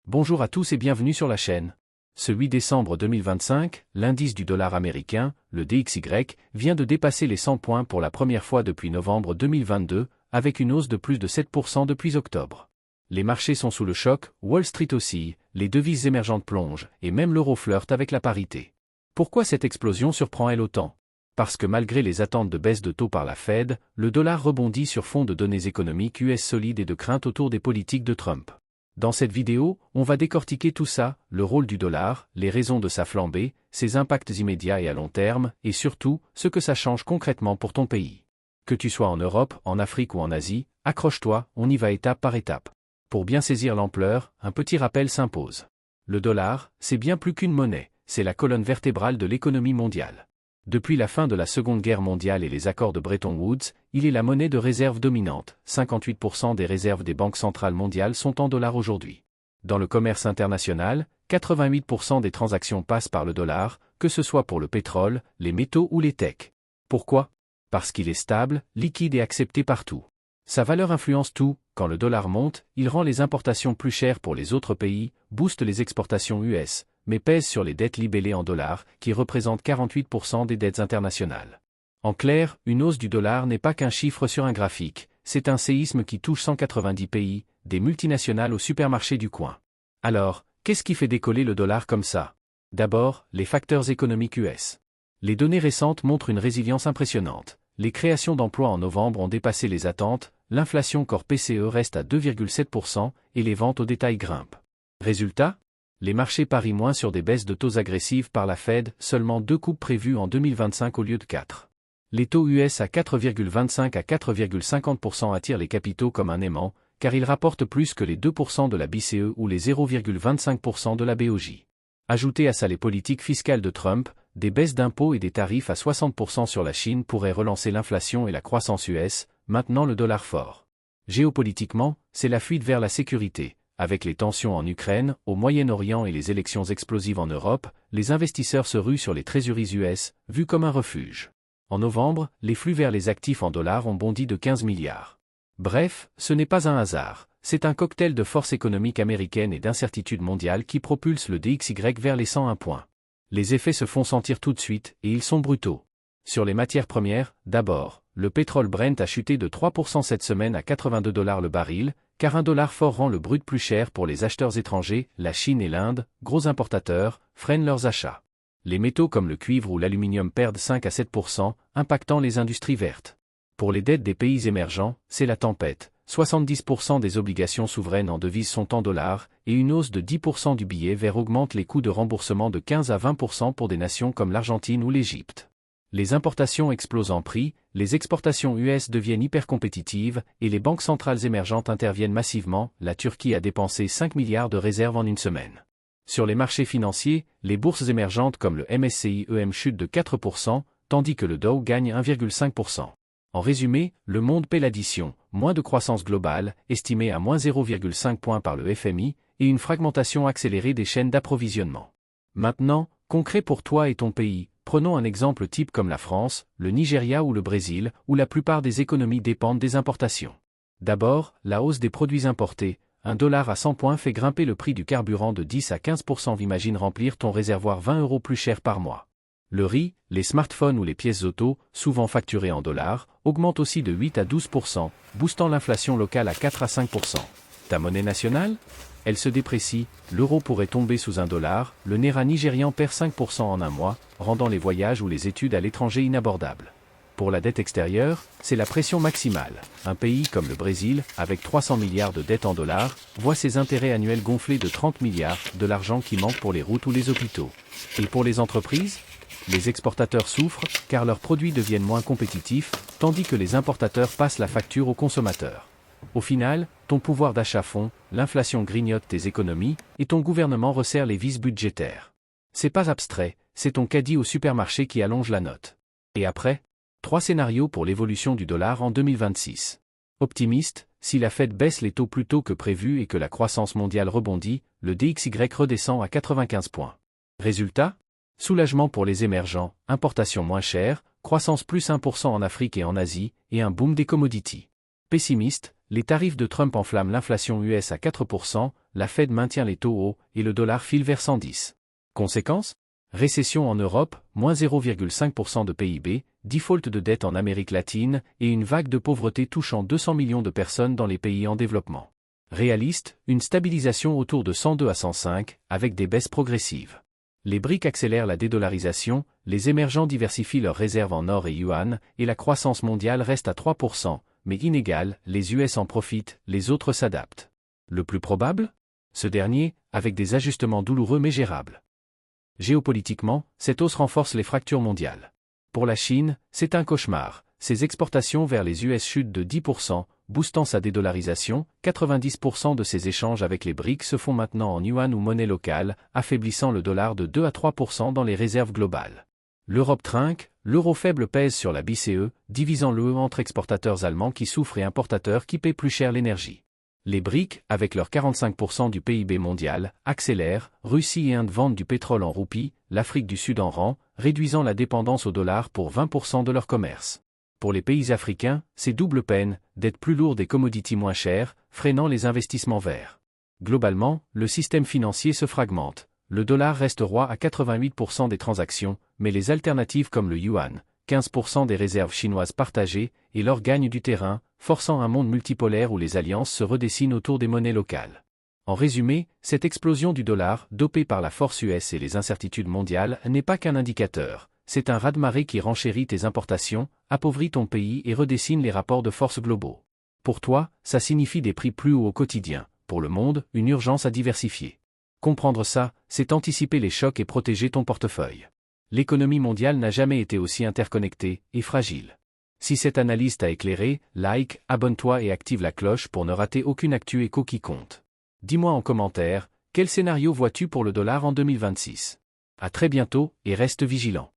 Bonjour à tous et bienvenue sur la chaîne. Ce 8 décembre 2025, l'indice du dollar américain, le DXY, vient de dépasser les 100 points pour la première fois depuis novembre 2022, avec une hausse de plus de 7% depuis octobre. Les marchés sont sous le choc, Wall Street oscille, les devises émergentes plongent, et même l'euro flirte avec la parité. Pourquoi cette explosion surprend-elle autant? Parce que malgré les attentes de baisse de taux par la Fed, le dollar rebondit sur fond de données économiques US solides et de craintes autour des politiques de Trump. Dans cette vidéo, on va décortiquer tout ça, le rôle du dollar, les raisons de sa flambée, ses impacts immédiats et à long terme, et surtout, ce que ça change concrètement pour ton pays. Que tu sois en Europe, en Afrique ou en Asie, accroche-toi, on y va étape par étape. Pour bien saisir l'ampleur, un petit rappel s'impose. Le dollar, c'est bien plus qu'une monnaie, c'est la colonne vertébrale de l'économie mondiale. Depuis la fin de la Seconde Guerre mondiale et les accords de Bretton Woods, il est la monnaie de réserve dominante. 58% des réserves des banques centrales mondiales sont en dollars aujourd'hui. Dans le commerce international, 88% des transactions passent par le dollar, que ce soit pour le pétrole, les métaux ou les techs. Pourquoi? Parce qu'il est stable, liquide et accepté partout. Sa valeur influence tout. Quand le dollar monte, il rend les importations plus chères pour les autres pays, booste les exportations US, mais pèse sur les dettes libellées en dollars, qui représentent 48% des dettes internationales. En clair, une hausse du dollar n'est pas qu'un chiffre sur un graphique, c'est un séisme qui touche 190 pays, des multinationales aux supermarchés du coin. Alors, qu'est-ce qui fait décoller le dollar comme ça? D'abord, les facteurs économiques US. Les données récentes montrent une résilience impressionnante. Les créations d'emplois en novembre ont dépassé les attentes, l'inflation corps PCE reste à 2,7% et les ventes au détail grimpent. Résultat? Les marchés parient moins sur des baisses de taux agressives par la Fed, seulement 2 coupes prévues en 2025 au lieu de 4. Les taux US à 4,25 à 4,50% attirent les capitaux comme un aimant, car ils rapportent plus que les 2% de la BCE ou les 0,25% de la BOJ. Ajoutez à ça les politiques fiscales de Trump, des baisses d'impôts et des tarifs à 60% sur la Chine pourraient relancer l'inflation et la croissance US, maintenant le dollar fort. Géopolitiquement, c'est la fuite vers la sécurité. Avec les tensions en Ukraine, au Moyen-Orient et les élections explosives en Europe, les investisseurs se ruent sur les trésoreries US, vues comme un refuge. En novembre, les flux vers les actifs en dollars ont bondi de 15 milliards. Bref, ce n'est pas un hasard, c'est un cocktail de force économique américaine et d'incertitude mondiale qui propulse le DXY vers les 101 points. Les effets se font sentir tout de suite, et ils sont brutaux. Sur les matières premières, d'abord, le pétrole Brent a chuté de 3% cette semaine à 82 $ le baril, car un dollar fort rend le brut plus cher pour les acheteurs étrangers, la Chine et l'Inde, gros importateurs, freinent leurs achats. Les métaux comme le cuivre ou l'aluminium perdent 5 à 7%, impactant les industries vertes. Pour les dettes des pays émergents, c'est la tempête. 70% des obligations souveraines en devises sont en dollars, et une hausse de 10% du billet vert augmente les coûts de remboursement de 15 à 20% pour des nations comme l'Argentine ou l'Égypte. Les importations explosent en prix, les exportations US deviennent hyper compétitives, et les banques centrales émergentes interviennent massivement. La Turquie a dépensé 5 milliards de réserves en une semaine. Sur les marchés financiers, les bourses émergentes comme le MSCI EM chutent de 4%, tandis que le Dow gagne 1,5%. En résumé, le monde paie l'addition, moins de croissance globale, estimée à moins 0,5 points par le FMI, et une fragmentation accélérée des chaînes d'approvisionnement. Maintenant, concret pour toi et ton pays. Prenons un exemple type comme la France, le Nigeria ou le Brésil, où la plupart des économies dépendent des importations. D'abord, la hausse des produits importés. Un dollar à 100 points fait grimper le prix du carburant de 10 à 15%. Imagine remplir ton réservoir 20 € plus cher par mois. Le riz, les smartphones ou les pièces auto, souvent facturées en dollars, augmentent aussi de 8 à 12%, boostant l'inflation locale à 4 à 5%. Ta monnaie nationale? Elle se déprécie, l'euro pourrait tomber sous $1, le naira nigérian perd 5% en un mois, rendant les voyages ou les études à l'étranger inabordables. Pour la dette extérieure, c'est la pression maximale. Un pays comme le Brésil, avec 300 milliards de dettes en dollars, voit ses intérêts annuels gonfler de 30 milliards, de l'argent qui manque pour les routes ou les hôpitaux. Et pour les entreprises? Les exportateurs souffrent, car leurs produits deviennent moins compétitifs, tandis que les importateurs passent la facture aux consommateurs. Au final, ton pouvoir d'achat fond, l'inflation grignote tes économies, et ton gouvernement resserre les vis budgétaires. C'est pas abstrait, c'est ton caddie au supermarché qui allonge la note. Et après? 3 scénarios pour l'évolution du dollar en 2026. Optimiste, si la Fed baisse les taux plus tôt que prévu et que la croissance mondiale rebondit, le DXY redescend à 95 points. Résultat? Soulagement pour les émergents, importations moins chères, croissance plus 1% en Afrique et en Asie, et un boom des commodities. Pessimiste, Les tarifs de Trump enflamment l'inflation US à 4%, la Fed maintient les taux hauts et le dollar file vers 110. Conséquence ? Récession en Europe, moins 0,5% de PIB, default de dette en Amérique latine et une vague de pauvreté touchant 200 millions de personnes dans les pays en développement. Réaliste, une stabilisation autour de 102 à 105, avec des baisses progressives. Les BRICS accélèrent la dédollarisation, les émergents diversifient leurs réserves en or et yuan, et la croissance mondiale reste à 3%, mais inégale, les US en profitent, les autres s'adaptent. Le plus probable ? Ce dernier, avec des ajustements douloureux mais gérables. Géopolitiquement, cette hausse renforce les fractures mondiales. Pour la Chine, c'est un cauchemar. Ses exportations vers les US chutent de 10%, boostant sa dédollarisation. 90% de ses échanges avec les BRICS se font maintenant en yuan ou monnaie locale, affaiblissant le dollar de 2 à 3% dans les réserves globales. L'Europe trinque, l'euro faible pèse sur la BCE, divisant l'UE entre exportateurs allemands qui souffrent et importateurs qui paient plus cher l'énergie. Les BRICS, avec leurs 45% du PIB mondial, accélèrent, Russie et Inde vendent du pétrole en roupies, l'Afrique du Sud en rang, réduisant la dépendance au dollar pour 20% de leur commerce. Pour les pays africains, c'est double peine, dettes plus lourdes et commodities moins chères, freinant les investissements verts. Globalement, le système financier se fragmente. Le dollar reste roi à 88% des transactions, mais les alternatives comme le yuan, 15% des réserves chinoises partagées, et l'or gagnent du terrain, forçant un monde multipolaire où les alliances se redessinent autour des monnaies locales. En résumé, cette explosion du dollar, dopée par la force US et les incertitudes mondiales, n'est pas qu'un indicateur, c'est un raz-de-marée qui renchérit tes importations, appauvrit ton pays et redessine les rapports de force globaux. Pour toi, ça signifie des prix plus hauts au quotidien, pour le monde, une urgence à diversifier. Comprendre ça, c'est anticiper les chocs et protéger ton portefeuille. L'économie mondiale n'a jamais été aussi interconnectée et fragile. Si cette analyse t'a éclairé, like, abonne-toi et active la cloche pour ne rater aucune actu éco qui compte. Dis-moi en commentaire, quel scénario vois-tu pour le dollar en 2026 ? À très bientôt et reste vigilant.